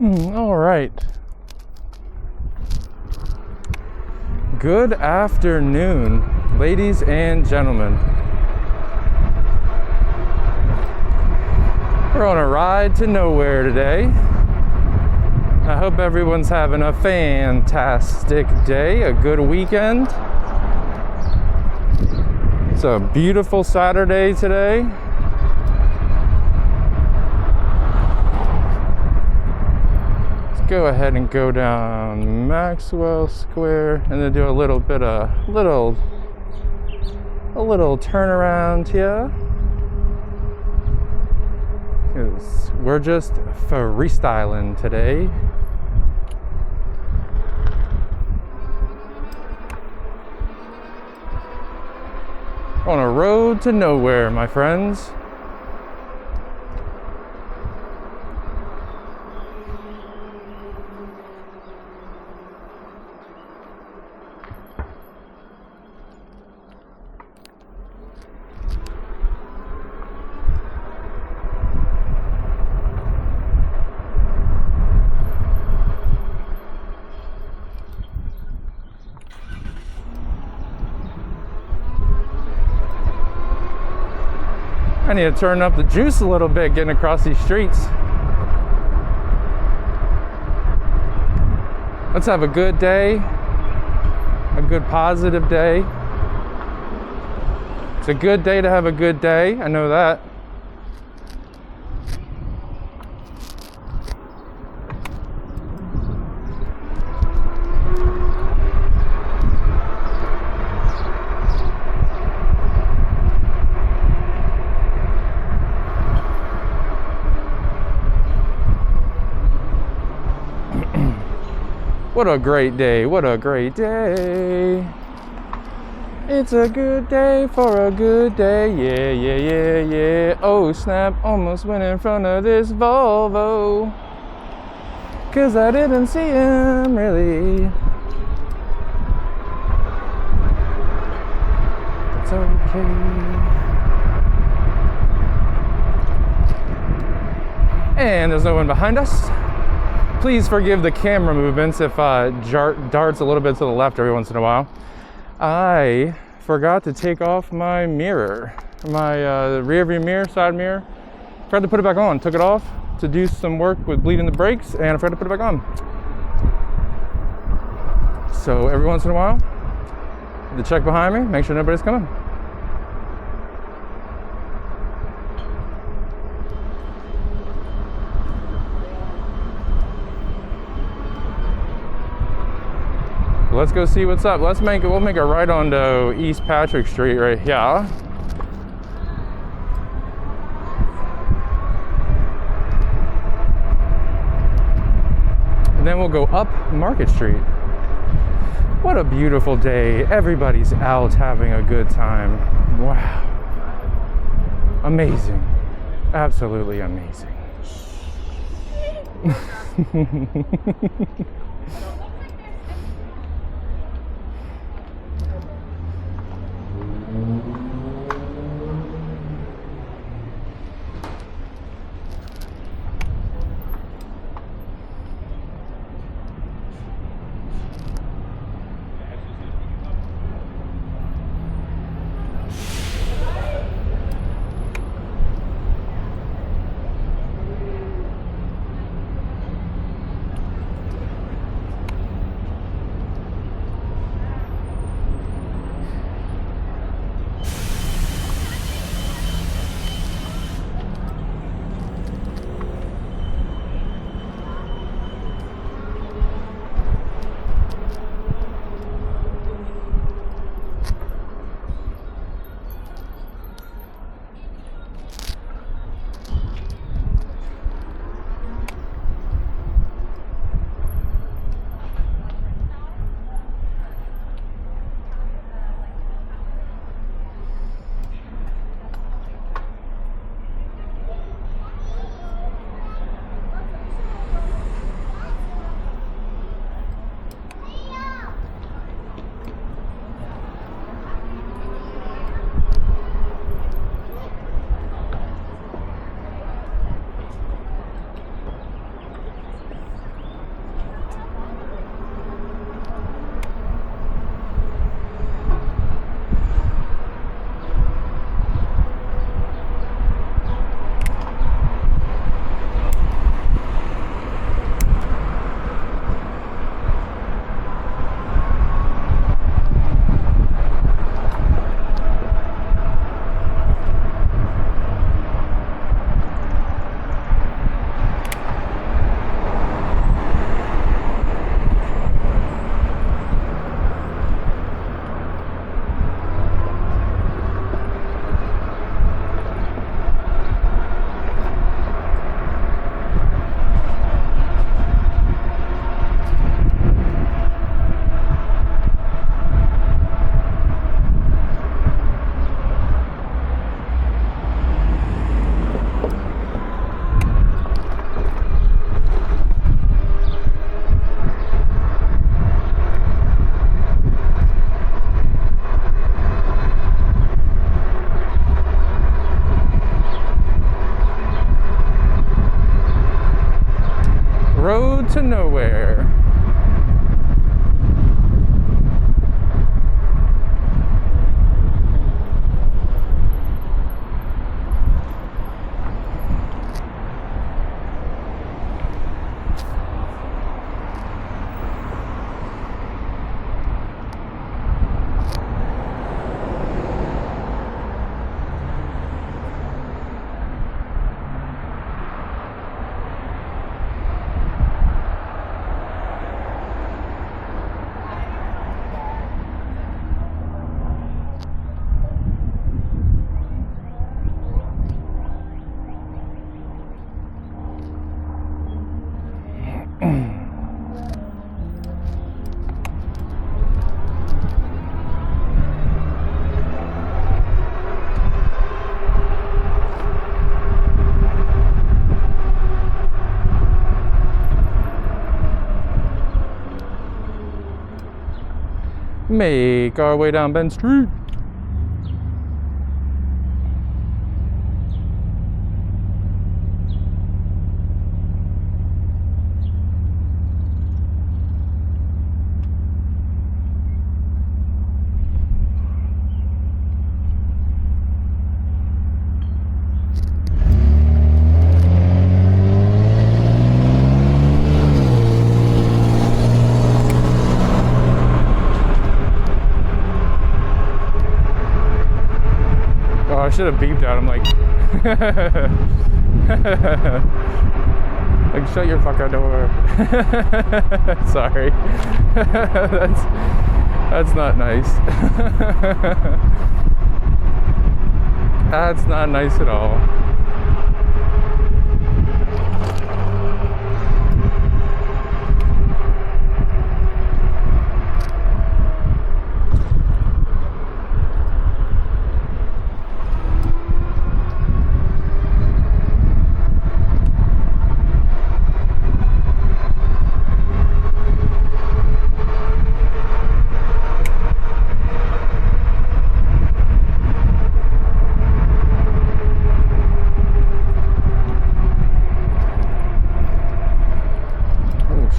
All right. Good afternoon, ladies and gentlemen. We're on a ride to nowhere today. I hope everyone's having a fantastic day, a good weekend. It's a beautiful Saturday today. Let's go ahead and go down Maxwell Square and then do a little turnaround here. Because we're just freestyling today. On a road to nowhere, my friends. I need to turn up the juice a little bit getting across these streets. Let's have a good day, a good positive day. It's a good day to have a good day, I know that. What a great day, what a great day. It's a good day for a good day, yeah, yeah, yeah, yeah. Oh snap, almost went in front of this Volvo. 'Cause I didn't see him really. It's okay. And there's no one behind us. Please forgive the camera movements if darts a little bit to the left every once in a while. I forgot to take off my mirror, my rear view mirror, side mirror. Forgot to put it back on. Took it off to do some work with bleeding the brakes, and I forgot to put it back on. So every once in a while, to check behind me, make sure nobody's coming. Let's go see what's up. We'll make a right onto East Patrick Street right here. And then we'll go up Market Street. What a beautiful day. Everybody's out having a good time. Wow. Amazing. Absolutely amazing. road to nowhere. Make our way down Bend Street. I should have beeped out. I'm like, like shut your fucking door. Sorry, that's not nice. That's not nice at all.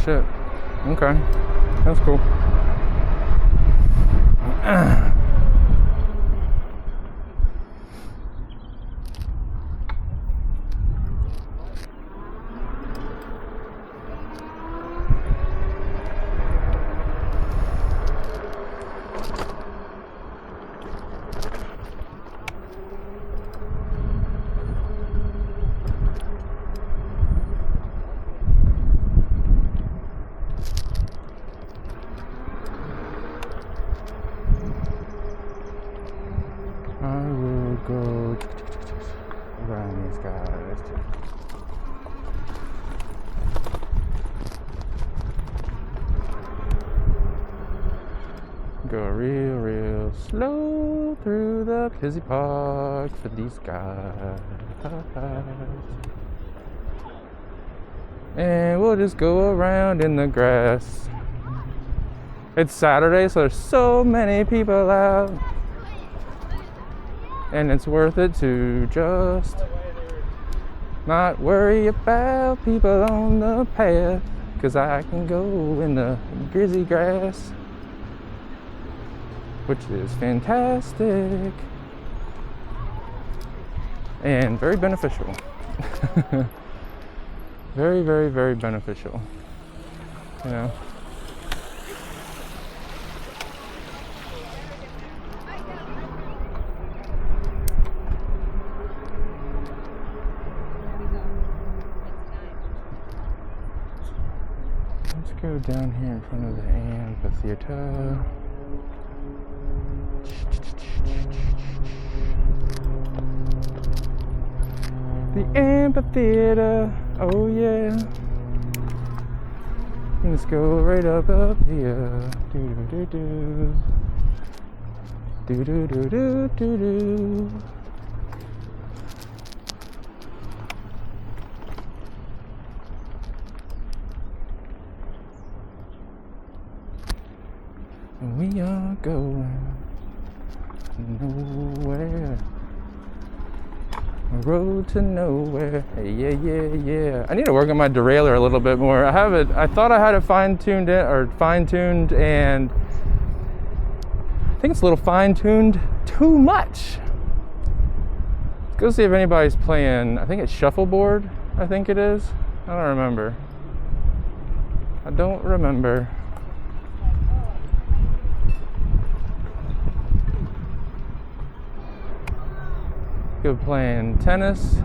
Shit. Okay. That's cool. Go around these guys. Go real slow through the busy park for these guys. And we'll just go around in the grass. It's Saturday, so there's so many people out. And it's worth it to just not worry about people on the path, 'cause I can go in the grizzly grass, which is fantastic and very beneficial. Very, very, very beneficial, you know. Go down here in front of the amphitheater. The amphitheater, oh yeah. Let's go right up here. Do do do do do do do do do. We are going nowhere. Road to nowhere. Yeah, yeah, yeah. I need to work on my derailleur a little bit more. I thought I had it fine-tuned and I think it's a little fine-tuned too much. Let's go see if anybody's playing, I think it's shuffleboard, I think it is. I don't remember. Go playing tennis.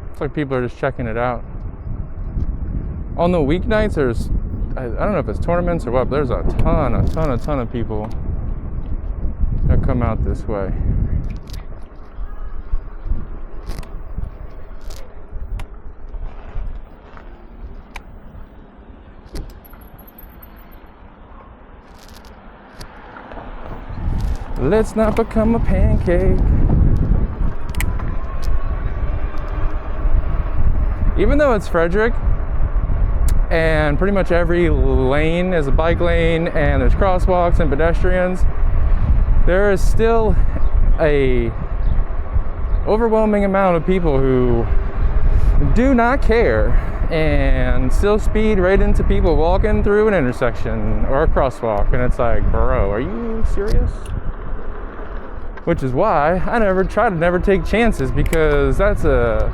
Looks like people are just checking it out. On the weeknights, there's, I don't know if it's tournaments or what, but there's a ton of people that come out this way. Let's not become a pancake. Even though it's Frederick and pretty much every lane is a bike lane and there's crosswalks and pedestrians, there is still a overwhelming amount of people who do not care and still speed right into people walking through an intersection or a crosswalk, and it's like, bro, are you serious? Which is why I never take chances, because that's a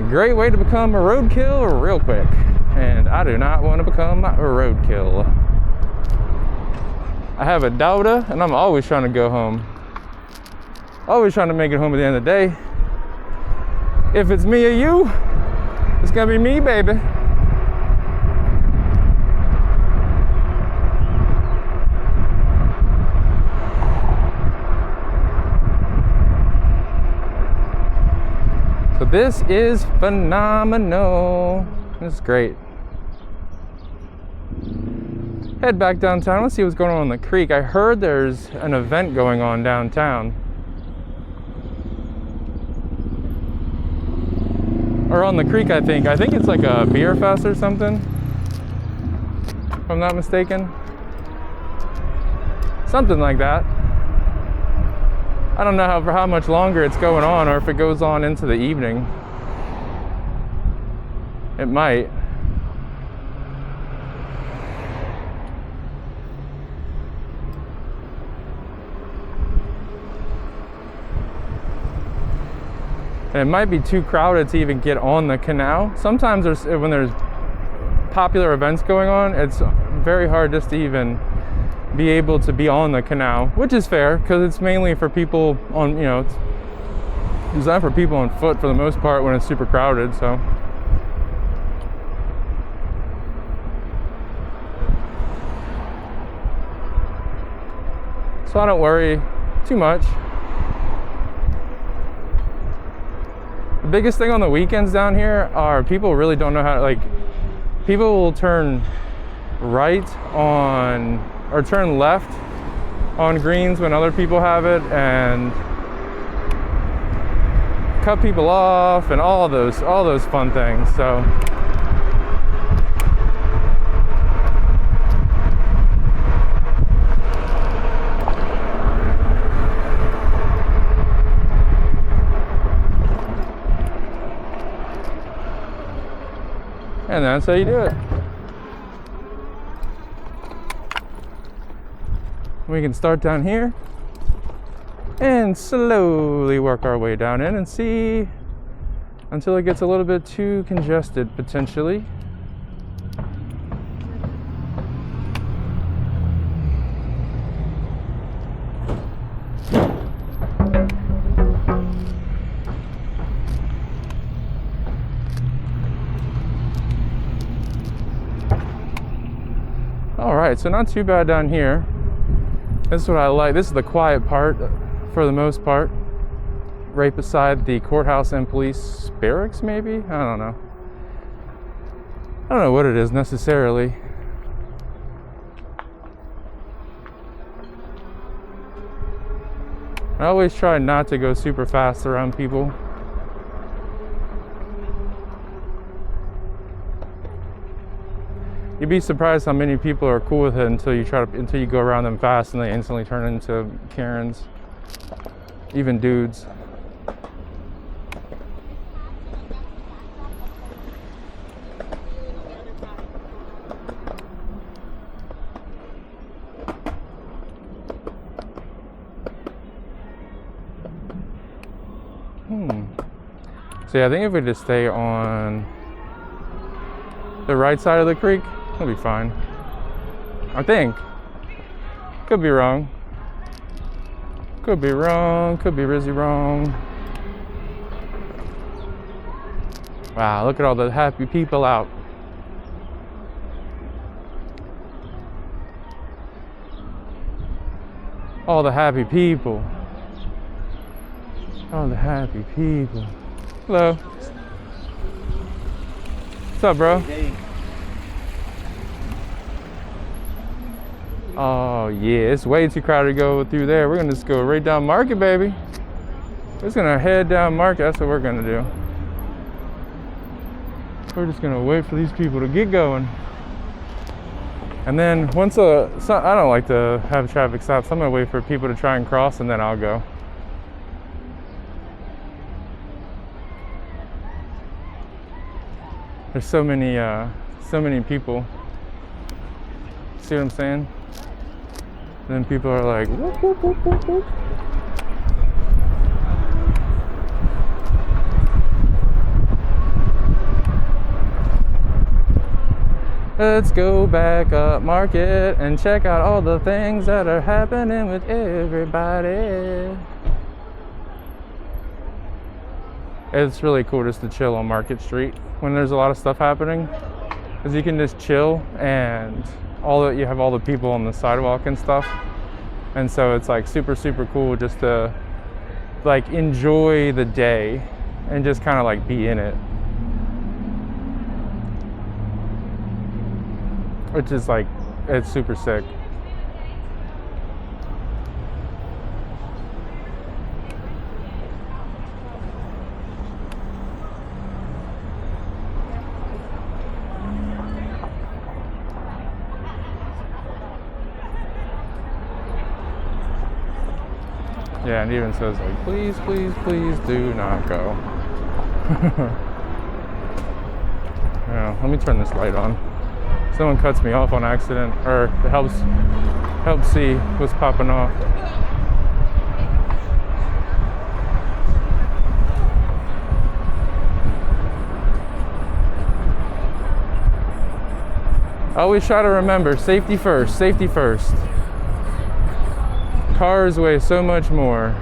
great way to become a roadkill real quick, and I do not want to become a roadkill. I have a Dauda, and I'm always trying to go home. Always trying to make it home at the end of the day. If it's me or you, it's gonna be me, baby. So this is phenomenal. This is great. Head back downtown. Let's see what's going on the creek. I heard there's an event going on downtown. Or on the creek, I think. I think it's like a beer fest or something, if I'm not mistaken. Something like that. I don't know for how much longer it's going on, or if it goes on into the evening. It might. And it might be too crowded to even get on the canal. Sometimes when there's popular events going on, it's very hard just to even be able to be on the canal, which is fair, because it's mainly for people on, it's designed for people on foot for the most part when it's super crowded, so. So I don't worry too much. The biggest thing on the weekends down here are people really don't know how to, people will turn right on, or turn left on greens when other people have it, and cut people off, and all those fun things. So and that's how you do it. We can start down here and slowly work our way down in and see until it gets a little bit too congested, potentially. All right, so not too bad down here. This is what I like. This is the quiet part for the most part. Right beside the courthouse and police barracks, maybe? I don't know. I don't know what it is necessarily. I always try not to go super fast around people. you'd be surprised how many people are cool with it until you go around them fast and they instantly turn into Karens, even dudes. So yeah, I think if we just stay on the right side of the creek, we'll be fine. I think. Could be wrong. Could be wrong. Could be Rizzy wrong. Wow, look at all the happy people out. All the happy people. All the happy people. Hello. What's up, bro? Hey. Oh yeah, it's way too crowded to go through there. We're gonna just go right down Market, baby. We're just gonna head down Market. That's what we're gonna do. We're just gonna wait for these people to get going. And then once I don't like to have traffic stops. I'm gonna wait for people to try and cross and then I'll go. There's so many people. See what I'm saying? And then people are like, whoop, whoop, whoop, whoop, whoop. Let's go back up Market and check out all the things that are happening with everybody. It's really cool just to chill on Market Street when there's a lot of stuff happening, because you can just chill and you have all the people on the sidewalk and stuff, and so it's like super cool just to like enjoy the day and just kind of like be in it, which is like, it's super sick. Yeah, and it even says like, please, please, please do not go. Yeah, let me turn this light on. Someone cuts me off on accident, or it helps see what's popping off. I always try to remember, safety first, safety first. Cars weigh so much more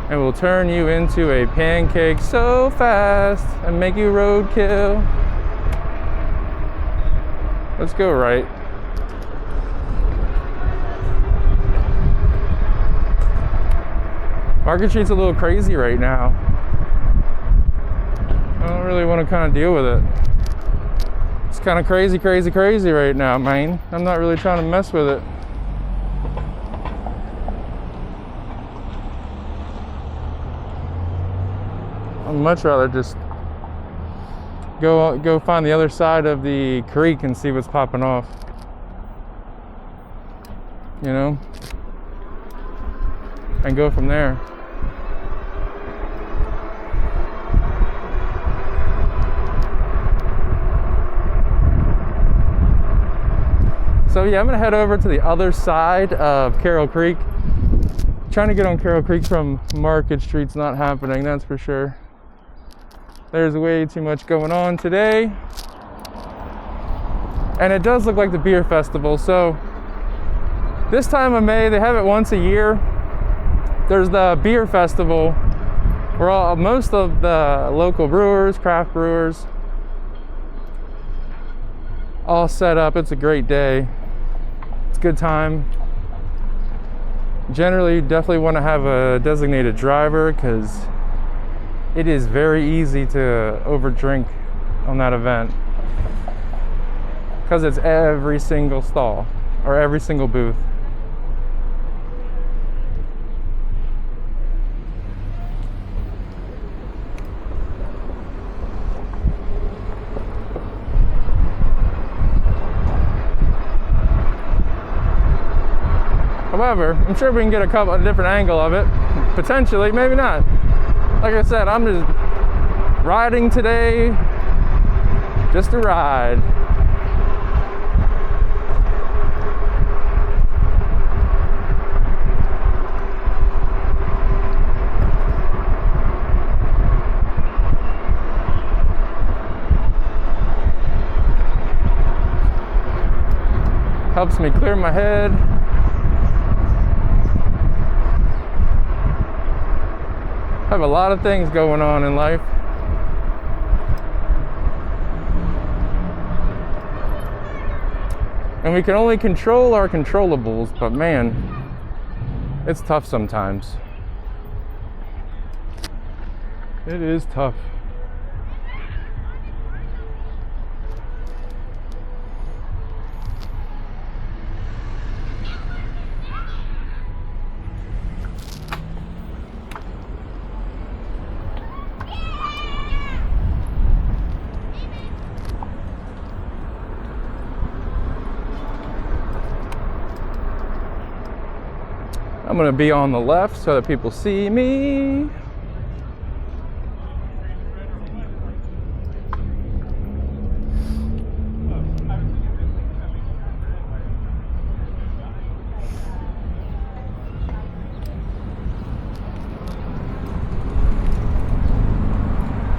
and will turn you into a pancake so fast and make you roadkill. Let's go right. Market Street's a little crazy right now. I don't really want to kind of deal with it. It's kind of crazy right now, man. I'm not really trying to mess with it. I'd much rather just go find the other side of the creek and see what's popping off. You know? And go from there. So yeah, I'm gonna head over to the other side of Carroll Creek. Trying to get on Carroll Creek from Market Street's not happening, that's for sure. There's way too much going on today. And it does look like the beer festival. So this time of May, they have it once a year. There's the beer festival where most of the local brewers, craft brewers, all set up. It's a great day. It's a good time. Generally, you definitely want to have a designated driver because it is very easy to overdrink on that event, because it's every single stall or every single booth. However, I'm sure we can get a different angle of it. Potentially, maybe not. Like I said, I'm just riding today, just to ride. Helps me clear my head. I have a lot of things going on in life. And we can only control our controllables, but man, it's tough sometimes. It is tough. I'm gonna be on the left so that people see me.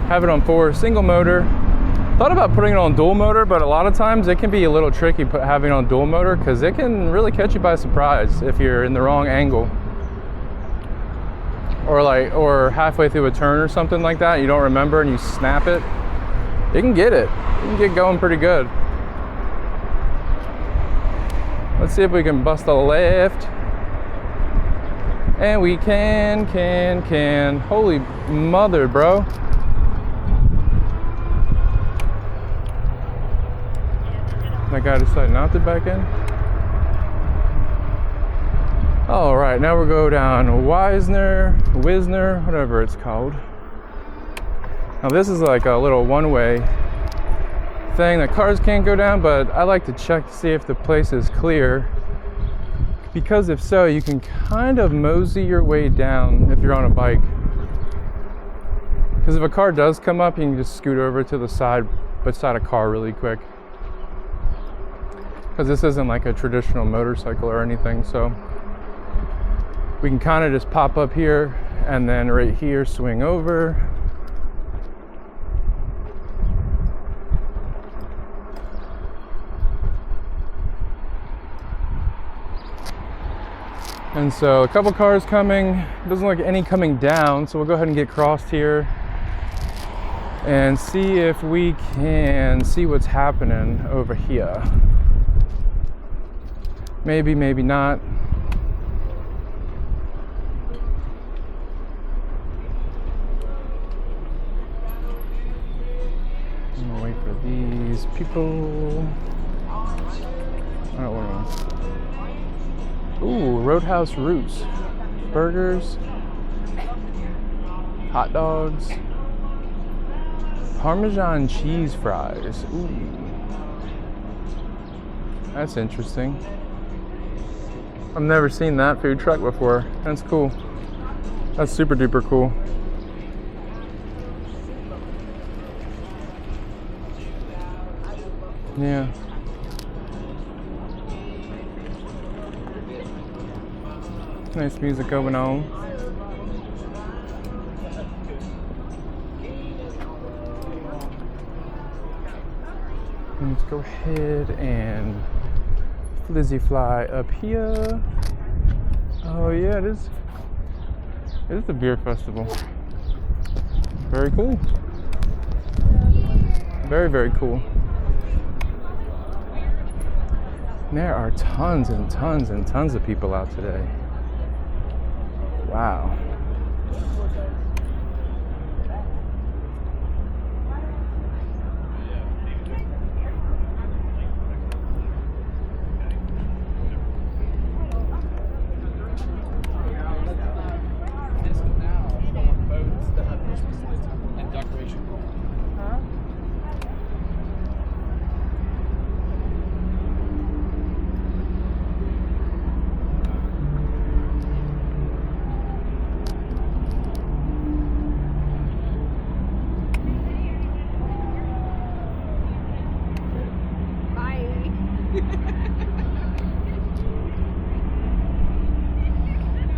Have it on 4 single motor. Thought about putting it on dual motor, but a lot of times it can be a little tricky having it on dual motor because it can really catch you by surprise if you're in the wrong angle, or halfway through a turn or something like that. You don't remember and you snap it. You can get it. You can get going pretty good. Let's see if we can bust a left. And we can. Holy mother, bro. That guy decided not to back in. All right, now we'll go down Wisner, whatever it's called. Now this is like a little one-way thing that cars can't go down, but I like to check to see if the place is clear, because if so, you can kind of mosey your way down if you're on a bike. Because if a car does come up, you can just scoot over to the side beside a car really quick. Because this isn't like a traditional motorcycle or anything, so we can kind of just pop up here and then right here swing over. And so a couple cars coming, doesn't look like any coming down, so we'll go ahead and get crossed here and see if we can see what's happening over here. Maybe, maybe not. I'm gonna wait for these people. I don't want to. Ooh, Roadhouse Roots. Burgers. Hot dogs. Parmesan cheese fries. Ooh. That's interesting. I've never seen that food truck before. That's cool. That's super duper cool. Yeah. Nice music going on. Let's go ahead and Flizzy fly up here. Oh yeah, it is a beer festival. Very cool. Very, very cool. There are tons and tons and tons of people out today. Wow.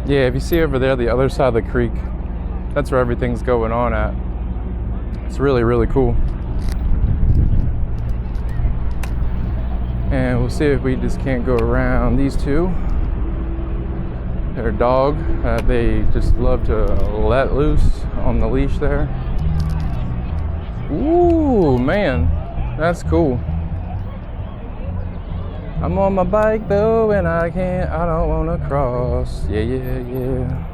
Yeah, if you see over there, the other side of the creek, that's where everything's going on at. It's really, really cool. And we'll see if we just can't go around these two. Their dog, they just love to let loose on the leash there. Ooh, man, that's cool. I'm on my bike though, and I don't want to cross. Yeah, yeah, yeah.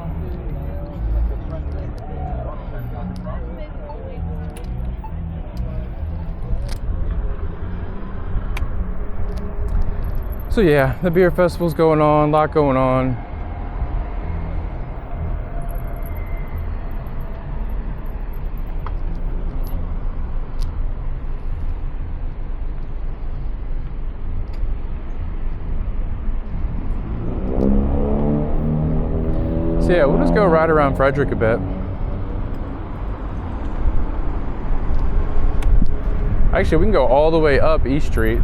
So yeah, the beer festival's going on, a lot going on. So yeah, we'll just go right around Frederick a bit. Actually, we can go all the way up East Street.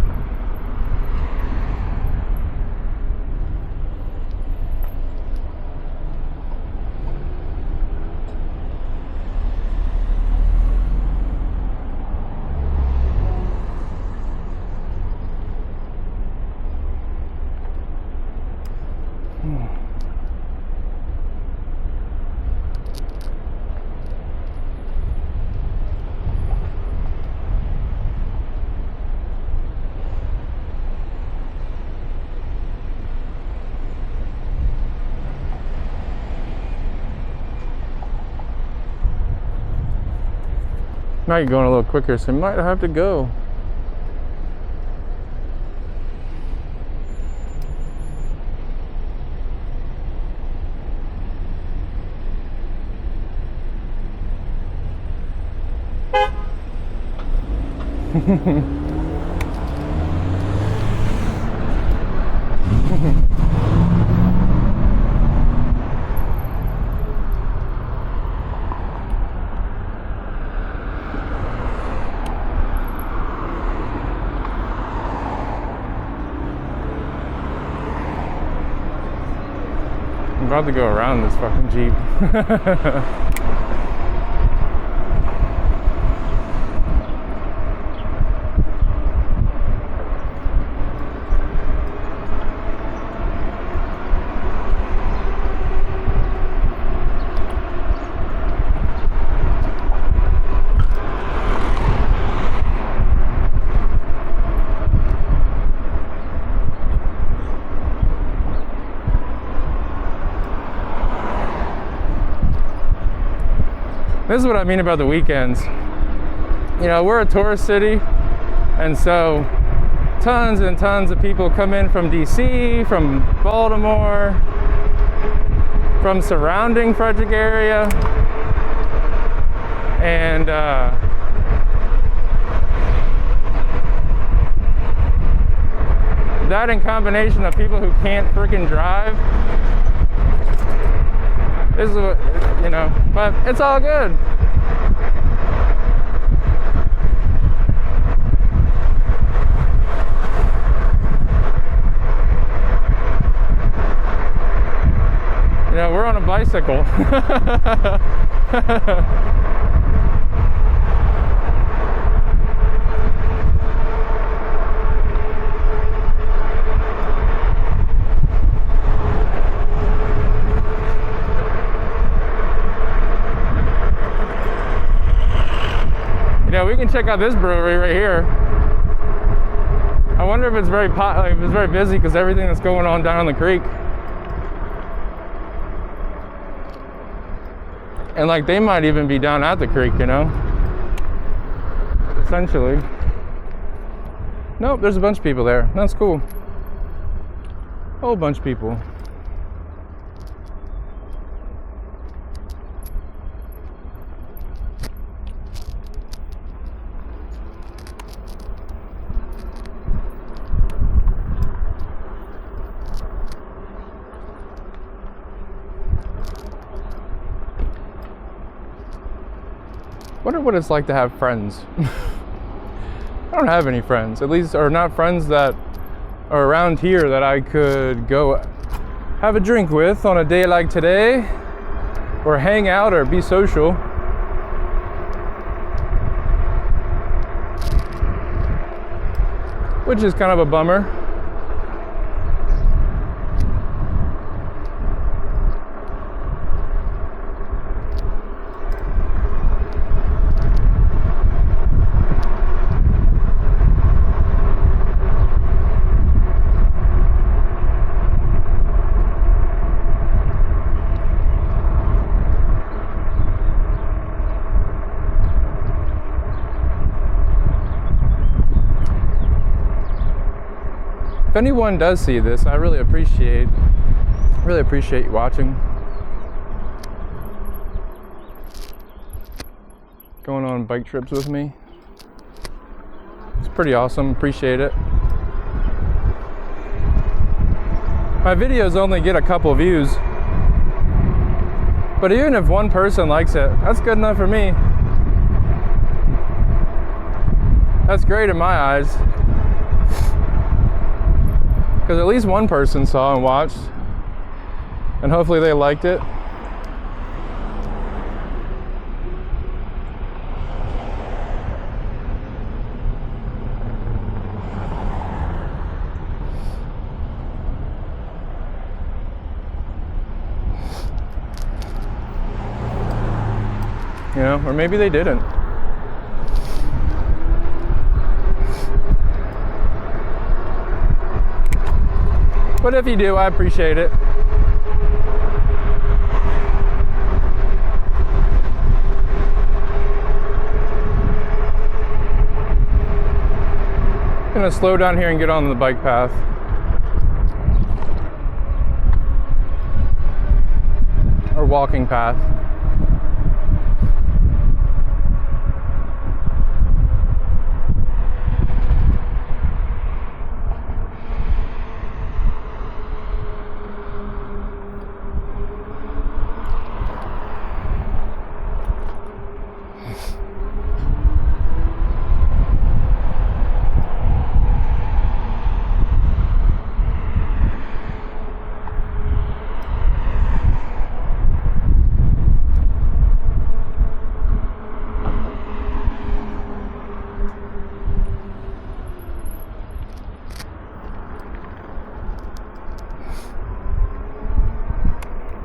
Now you're going a little quicker, so you might have to go. I'm about to go around this fucking Jeep. This is what I mean about the weekends. You know, we're a tourist city, and so tons and tons of people come in from DC, from Baltimore, from surrounding Frederick area, and that in combination of people who can't freaking drive, this is what, you know, but it's all good. You know, we're on a bicycle. Yeah, we can check out this brewery right here. I wonder if it's very busy because everything that's going on down the creek. And like they might even be down at the creek, you know? Essentially. Nope, there's a bunch of people there. That's cool. Whole bunch of people. Wonder what it's like to have friends. I don't have any friends, at least, or not friends that are around here that I could go have a drink with on a day like today, or hang out or be social. Which is kind of a bummer. If anyone does see this, I really appreciate you watching. Going on bike trips with me. It's pretty awesome, appreciate it. My videos only get a couple views, but even if one person likes it, that's good enough for me. That's great in my eyes. Because at least one person saw and watched, and hopefully they liked it. You know, or maybe they didn't. But if you do, I appreciate it. I'm gonna slow down here and get on the bike path. Or walking path.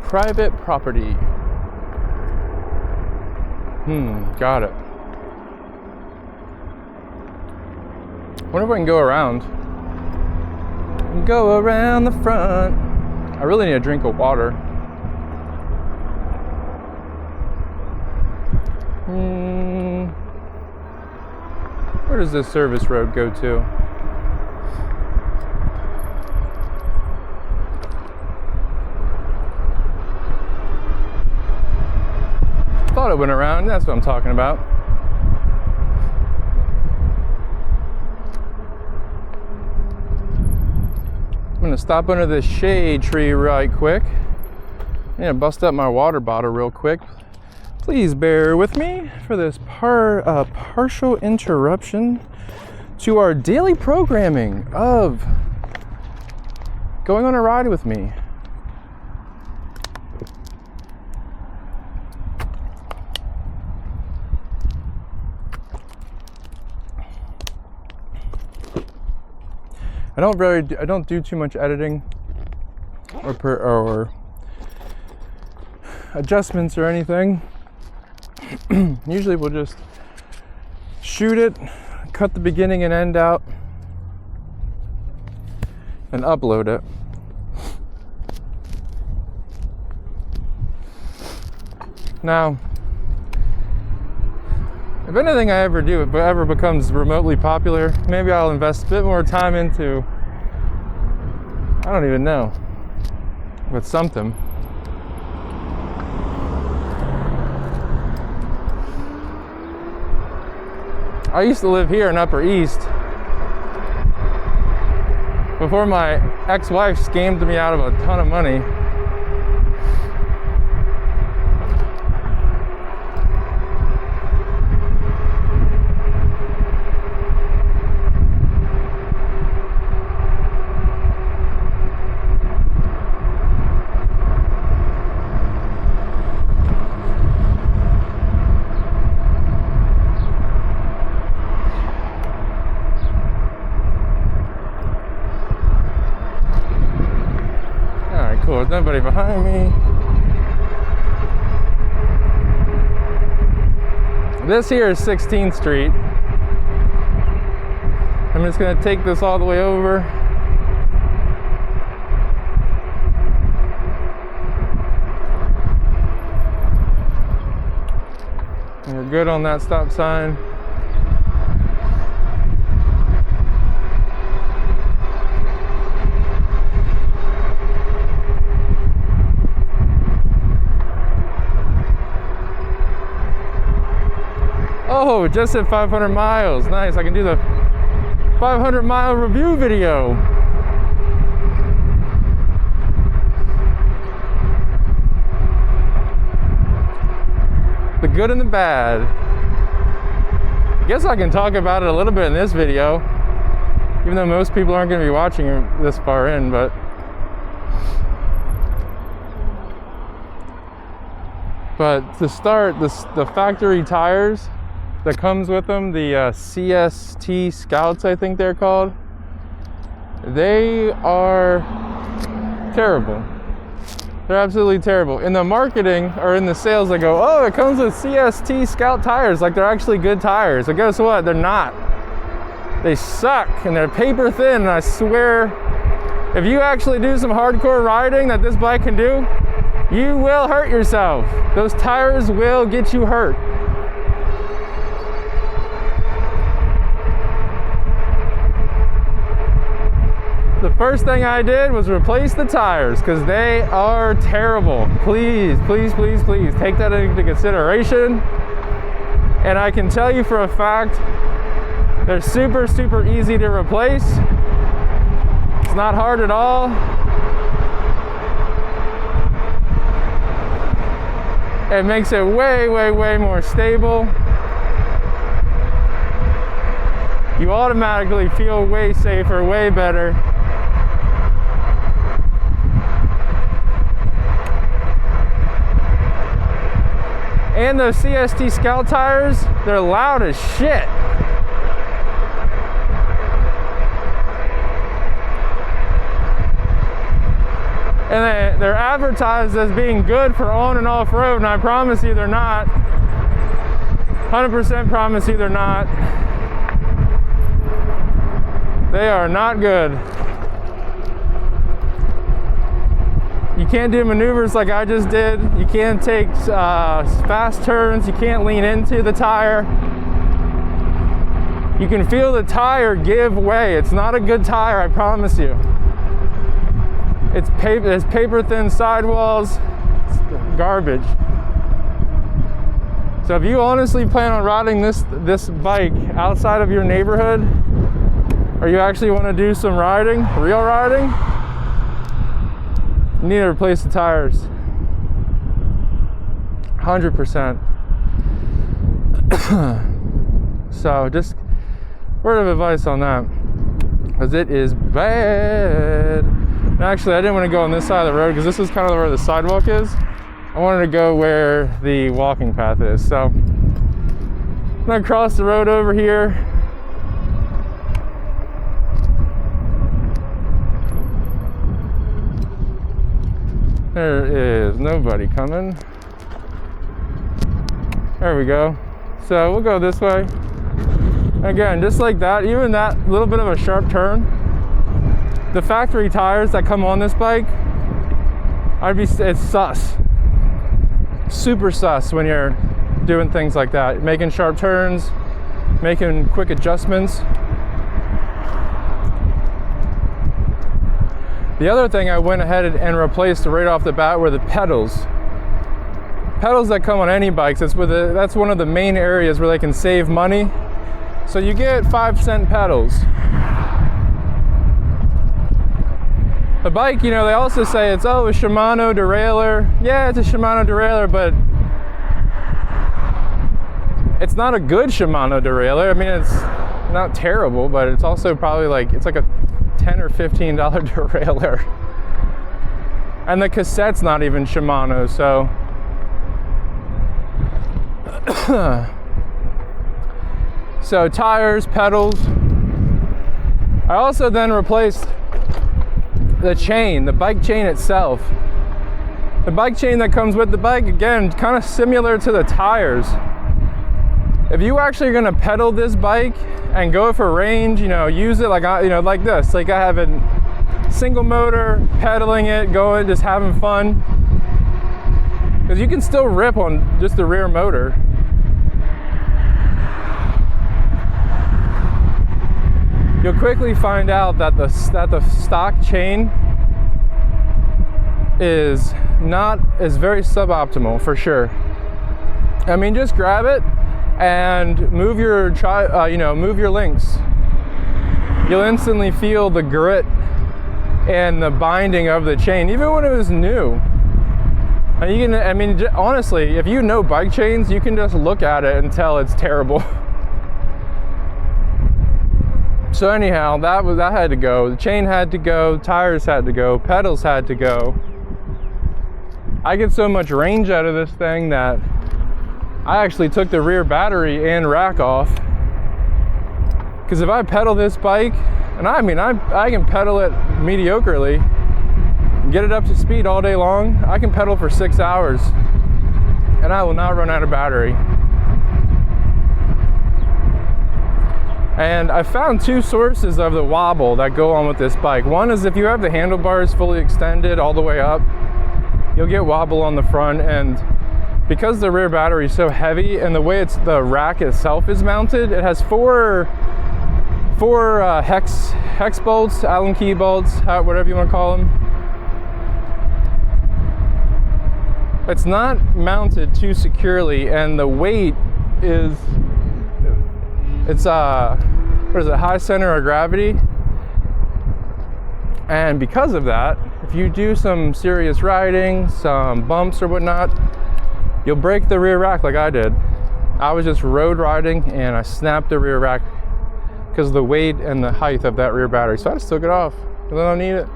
Private property. Got it. Wonder if I can go around. Go around the front. I really need a drink of water. Where does this service road go to? Thought it went around, that's what I'm talking about. I'm gonna stop under this shade tree right quick. I'm gonna bust up my water bottle real quick. Please bear with me for this partial interruption to our daily programming of going on a ride with me. I don't do too much editing or adjustments or anything. Usually we'll just shoot it, cut the beginning and end out, and upload it. Now, if anything I ever do, if it ever becomes remotely popular, maybe I'll invest a bit more time into, I don't even know, but something. I used to live here in Upper East before my ex-wife scammed me out of a ton of money. anybody behind me. This here is 16th Street. I'm just gonna take this all the way over. And we're good on that stop sign. Oh, just at 500 miles. Nice, I can do the 500-mile review video. The good and the bad. I guess I can talk about it a little bit in this video, even though most people aren't going to be watching this far in, but to start, the factory tires that comes with them, the CST Scouts, I think they're called, they are terrible. They're absolutely terrible. In the marketing or in the sales, they go, oh, it comes with CST Scout tires, like they're actually good tires. But guess what? They're not. They suck, and they're paper thin, and I swear, if you actually do some hardcore riding that this bike can do, you will hurt yourself. Those tires will get you hurt. The first thing I did was replace the tires because they are terrible. Please, please, please, please take that into consideration. And I can tell you for a fact, they're super, super easy to replace. It's not hard at all. It makes it way, way, way more stable. You automatically feel way safer, way better. And those CST Scout tires, they're loud as shit. And they're advertised as being good for on and off road, and I promise you they're not. 100% promise you they're not. They are not good. You can't do maneuvers like I just did. You can't take fast turns. You can't lean into the tire. You can feel the tire give way. It's not a good tire, I promise you. It's paper thin sidewalls. It's garbage. So if you honestly plan on riding this bike outside of your neighborhood, or you actually want to do some riding, real riding, you need to replace the tires. 100%. So just word of advice on that, because it is bad. And actually, I didn't want to go on this side of the road because this is kind of where the sidewalk is. I wanted to go where the walking path is. So I'm gonna cross the road over here. There is nobody coming. There we go. So we'll go this way. Again, just like that, even that little bit of a sharp turn, the factory tires that come on this bike, it's sus. Super sus when you're doing things like that. Making sharp turns, making quick adjustments. The other thing I went ahead and replaced right off the bat were the pedals. Pedals that come on any bikes, that's one of the main areas where they can save money. So you get 5-cent pedals. The bike, they also say it's a Shimano derailleur. Yeah, it's a Shimano derailleur, but it's not a good Shimano derailleur. I mean, it's not terrible, but it's also probably it's like a $10 or $15 derailleur. And the cassette's not even Shimano, so so tires, pedals. I also then replaced the chain, the bike chain itself. The bike chain that comes with the bike, again, kind of similar to the tires. If you actually are gonna pedal this bike and go for range, you know, use it like like this. Like I have a single motor, pedaling it, going, just having fun. Because you can still rip on just the rear motor. You'll quickly find out that the stock chain is very suboptimal for sure. I mean, just grab it and move your links. You'll instantly feel the grit and the binding of the chain, even when it was new. And honestly, if you know bike chains, you can just look at it and tell it's terrible. So anyhow, that had to go. The chain had to go, tires had to go, pedals had to go. I get so much range out of this thing that I actually took the rear battery and rack off. Because if I pedal this bike, and I can pedal it mediocrely, get it up to speed all day long, I can pedal for 6 hours and I will not run out of battery. And I found two sources of the wobble that go on with this bike. One is if you have the handlebars fully extended all the way up, you'll get wobble on the front, and because the rear battery is so heavy and the way the rack itself is mounted, it has four hex bolts, Allen key bolts, whatever you want to call them. It's not mounted too securely, and the weight is, high center of gravity. And because of that, if you do some serious riding, some bumps or whatnot, you'll break the rear rack like I did. I was just road riding and I snapped the rear rack because of the weight and the height of that rear battery. So I just took it off because I don't need it.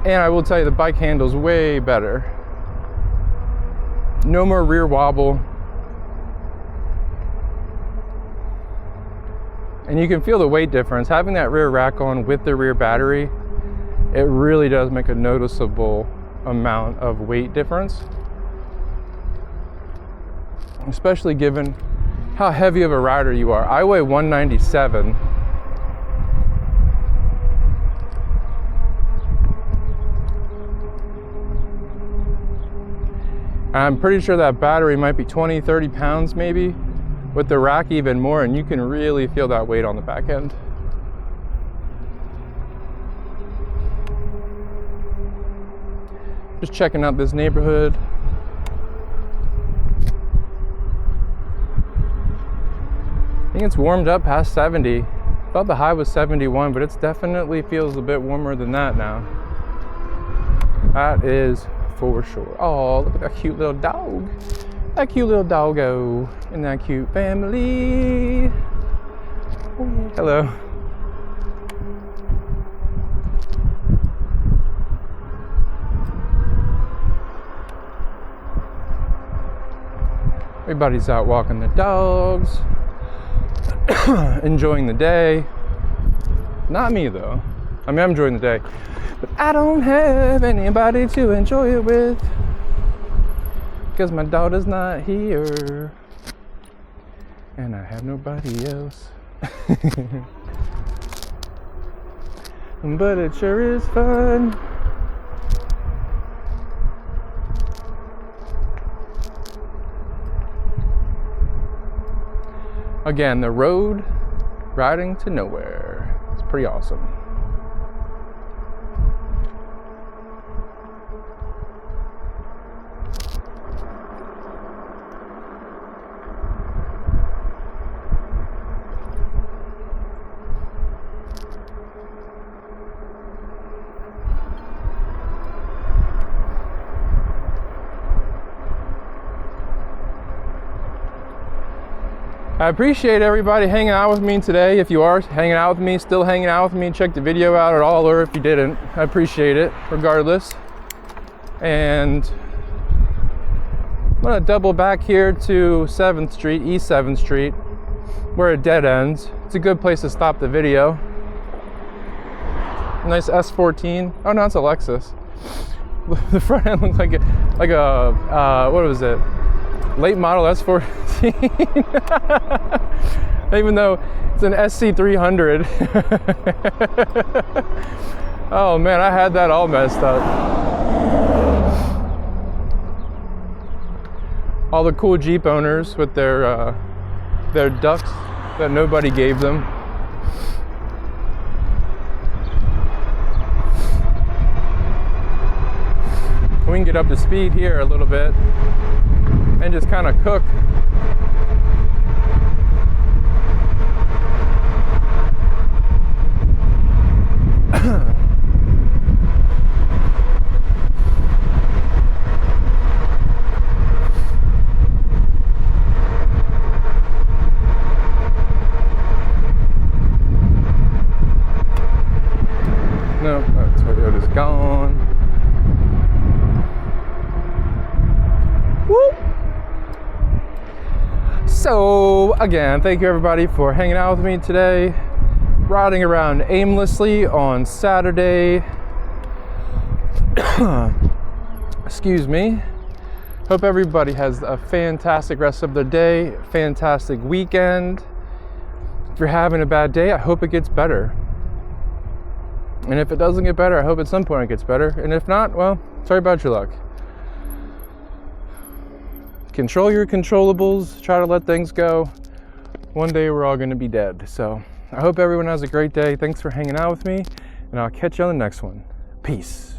And I will tell you, the bike handles way better. No more rear wobble. And you can feel the weight difference. Having that rear rack on with the rear battery, it really does make a noticeable amount of weight difference. Especially given how heavy of a rider you are. I weigh 197. I'm pretty sure that battery might be 20, 30 pounds maybe. With the rack even more, and you can really feel that weight on the back end. Just checking out this neighborhood. I think it's warmed up past 70. I thought the high was 71, but it definitely feels a bit warmer than that now. That is for sure. Oh, look at that cute little dog. That cute little doggo and that cute family. Hello. Everybody's out walking the dogs, enjoying the day. Not me though. I mean, I'm enjoying the day, but I don't have anybody to enjoy it with. Because my daughter's not here and I have nobody else. But it sure is fun. Again, the road riding to nowhere. It's pretty awesome. I appreciate everybody hanging out with me today. If you are hanging out with me, still hanging out with me, check the video out at all, or if you didn't, I appreciate it regardless. And I'm gonna double back here to 7th Street, East 7th Street, where it dead ends. It's a good place to stop the video. Nice S14. Oh no, it's a Lexus. The front end looked like a what was it? Late model S14. Even though it's an SC300. Oh man, I had that all messed up. All the cool Jeep owners with their ducks that nobody gave them. We can get up to speed here a little bit and just kind of cook. No, Toyota's gone. Woo! So again, thank you everybody for hanging out with me today. Riding around aimlessly on Saturday. Excuse me. Hope everybody has a fantastic rest of their day, fantastic weekend. If you're having a bad day, I hope it gets better. And if it doesn't get better, I hope at some point it gets better. And if not, well, sorry about your luck. Control your controllables, try to let things go. One day we're all gonna be dead. So I hope everyone has a great day. Thanks for hanging out with me, and I'll catch you on the next one. Peace.